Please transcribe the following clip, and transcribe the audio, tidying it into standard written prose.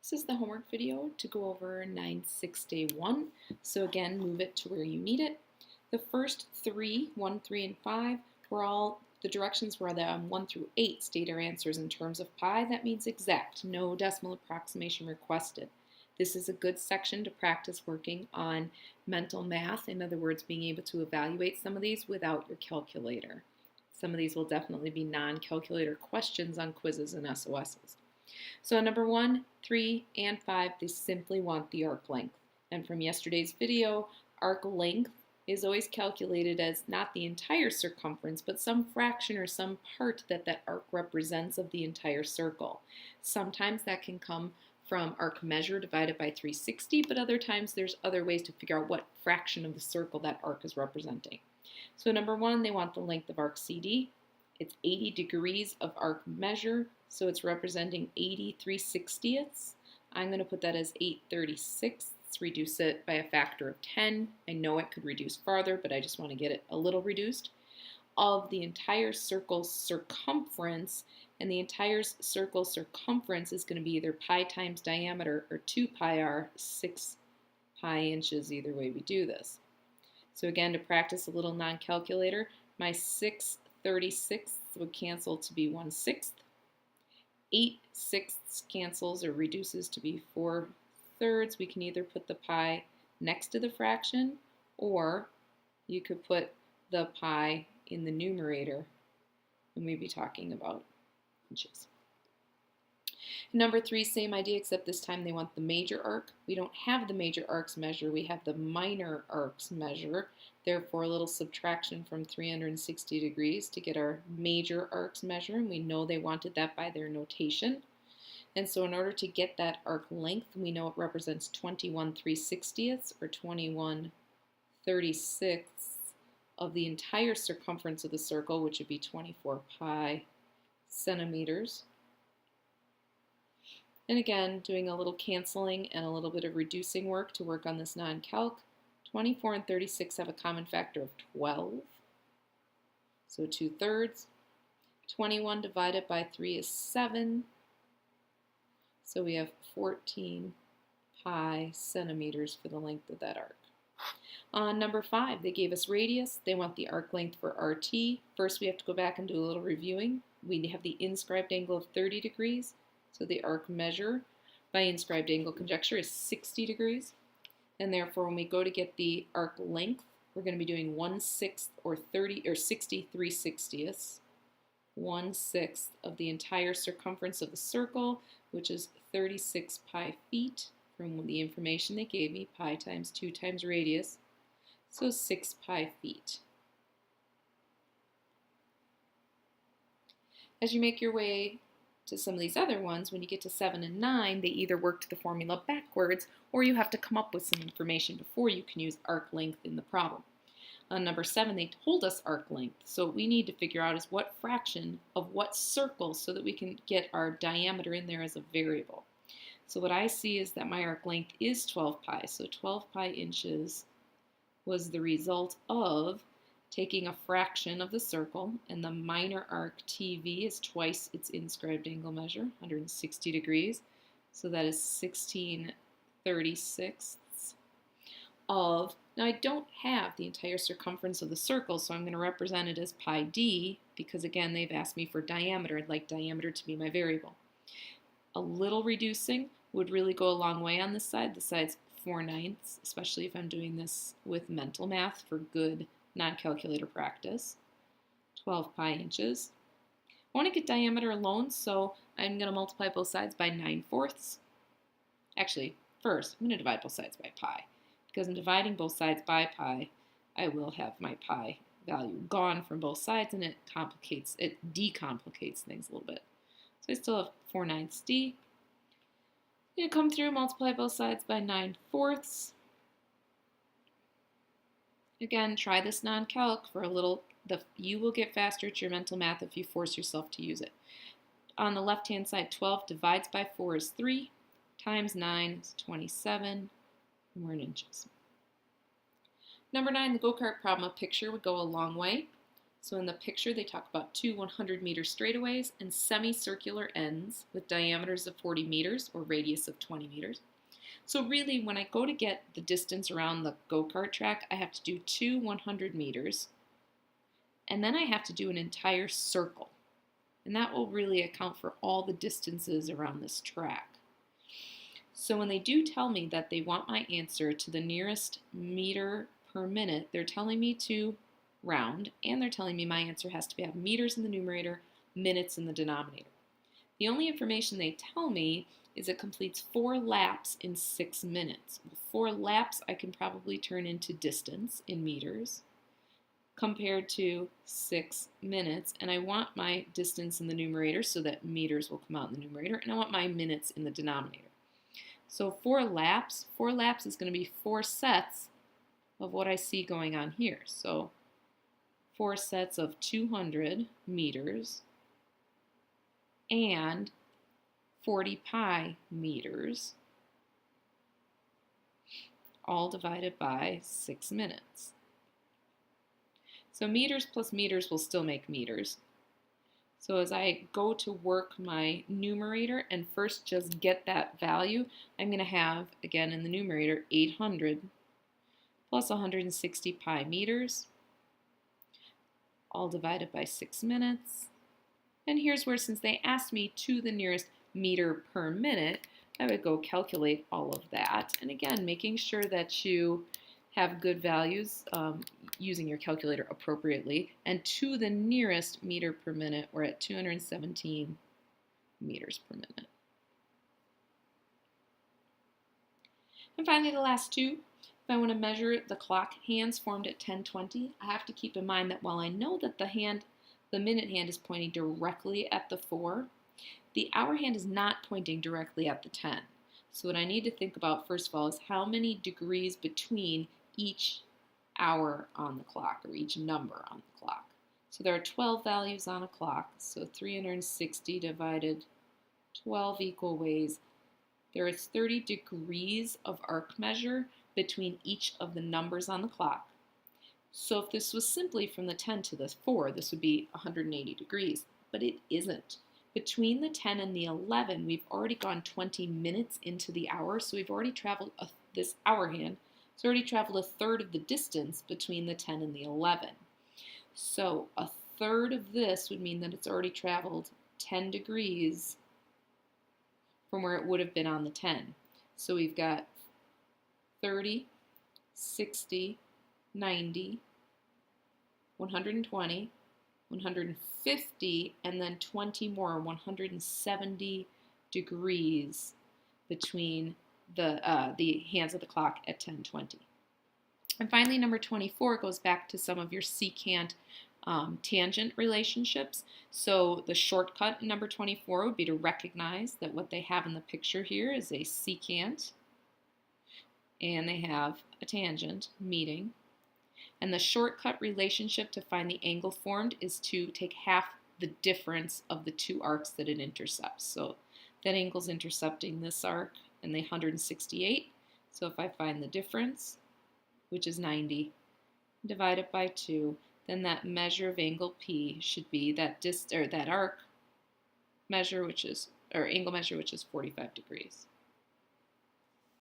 This is the homework video to go over 9-6 day 1. So again, move it to where you need it. The first three, 1, 3, and 5, were all the directions where the 1 through 8 state our answers in terms of pi. That means exact, no decimal approximation requested. This is a good section to practice working on mental math. In other words, being able to evaluate some of these without your calculator. Some of these will definitely be non-calculator questions on quizzes and SOSs. So number 1, 3, and 5, they simply want the arc length. And from yesterday's video, arc length is always calculated as not the entire circumference, but some fraction or some part that that arc represents of the entire circle. Sometimes that can come from arc measure divided by 360, but other times there's other ways to figure out what fraction of the circle that arc is representing. So number 1, they want the length of arc CD. It's 80 degrees of arc measure, so it's representing 80 3/60ths. I'm going to put that as 8/36. Reduce it by a factor of 10. I know it could reduce farther, but I just want to get it a little reduced. Of the entire circle's circumference, and the entire circle circumference is going to be either pi times diameter or 2 pi r, 6 pi inches, either way we do this. So again, to practice a little non-calculator, my 6/36 would cancel to be 1/6. 8/6 cancels or reduces to be 4/3. We can either put the pi next to the fraction, or you could put the pi in the numerator, and we'd be talking about inches. Number 3, same idea, except this time they want the major arc. We don't have the major arcs measure, we have the minor arcs measure. Therefore, a little subtraction from 360 degrees to get our major arcs measure, and we know they wanted that by their notation. And so in order to get that arc length, we know it represents 21 3/60ths or 21 36ths of the entire circumference of the circle, which would be 24 pi centimeters. And again, doing a little canceling and a little bit of reducing work to work on this non-calc. 24 and 36 have a common factor of 12, so 2/3. 21 divided by 3 is 7, so we have 14 pi centimeters for the length of that arc. On number 5, they gave us radius. They want the arc length for RT. First, we have to go back and do a little reviewing. We have the inscribed angle of 30 degrees. So the arc measure by inscribed angle conjecture is 60 degrees. And therefore, when we go to get the arc length, we're going to be doing 1/6 or 60 3/60ths. 1/6 of the entire circumference of the circle, which is 36 pi feet from the information they gave me, pi times 2 times radius, so 6 pi feet. As you make your way to some of these other ones, when you get to 7 and 9, they either work the formula backwards, or you have to come up with some information before you can use arc length in the problem. On number 7, they told us arc length, so what we need to figure out is what fraction of what circle so that we can get our diameter in there as a variable. So what I see is that my arc length is 12 pi, so 12 pi inches was the result of taking a fraction of the circle, and the minor arc TV is twice its inscribed angle measure, 160 degrees, so that is 16 36ths of, now I don't have the entire circumference of the circle, so I'm going to represent it as pi d, because again, they've asked me for diameter. I'd like diameter to be my variable. A little reducing would really go a long way on this side. The side's 4/9, especially if I'm doing this with mental math for good non-calculator practice. 12 pi inches. I want to get diameter alone, so I'm going to multiply both sides by 9/4. Actually, first, I'm going to divide both sides by pi. Because I'm dividing both sides by pi, I will have my pi value gone from both sides, and it decomplicates things a little bit. So I still have 4/9 d. I'm going to come through, multiply both sides by 9/4. Again, try this non-calc for a little. You will get faster at your mental math if you force yourself to use it. On the left-hand side, 12 divides by 4 is 3, times 9 is 27, and we're in inches. Number 9, the go-kart problem, a picture would go a long way. So in the picture, they talk about two 100-meter straightaways and semicircular ends with diameters of 40 meters or radius of 20 meters. So really, when I go to get the distance around the go-kart track, I have to do two 100 meters, and then I have to do an entire circle. And that will really account for all the distances around this track. So when they do tell me that they want my answer to the nearest meter per minute, they're telling me to round, and they're telling me my answer has to have meters in the numerator, minutes in the denominator. The only information they tell me is it completes 4 laps in 6 minutes. 4 laps I can probably turn into distance in meters compared to 6 minutes, and I want my distance in the numerator so that meters will come out in the numerator, and I want my minutes in the denominator. So 4 laps is going to be 4 sets of what I see going on here. So 4 sets of 200 meters and 40 pi meters, all divided by 6 minutes. So meters plus meters will still make meters. So as I go to work my numerator and first just get that value, I'm going to have, again in the numerator, 800 plus 160 pi meters, all divided by 6 minutes. And here's where, since they asked me to the nearest meter per minute, I would go calculate all of that. And again, making sure that you have good values using your calculator appropriately. And to the nearest meter per minute, we're at 217 meters per minute. And finally, the last two. If I want to measure the clock hands formed at 10:20, I have to keep in mind that while I know that the minute hand is pointing directly at the 4, the hour hand is not pointing directly at the 10. So what I need to think about first of all is how many degrees between each hour on the clock, or each number on the clock. So there are 12 values on a clock, so 360 divided 12 equal ways. There is 30 degrees of arc measure between each of the numbers on the clock. So if this was simply from the 10 to the 4, this would be 180 degrees, but it isn't. Between the 10 and the 11, we've already gone 20 minutes into the hour, so we've already traveled, this hour hand, it's already traveled a third of the distance between the 10 and the 11. So a third of this would mean that it's already traveled 10 degrees from where it would have been on the 10. So we've got 30, 60, 90, 120, 150, and then 20 more, 170 degrees between the hands of the clock at 10:20. And finally, number 24 goes back to some of your secant tangent relationships. So the shortcut in number 24 would be to recognize that what they have in the picture here is a secant, and they have a tangent meeting. And the shortcut relationship to find the angle formed is to take half the difference of the two arcs that it intercepts. So that angle's intercepting this arc, and the 168. So if I find the difference, which is 90, divided by 2, then that measure of angle P should be that arc measure, which is, or angle measure, which is 45 degrees.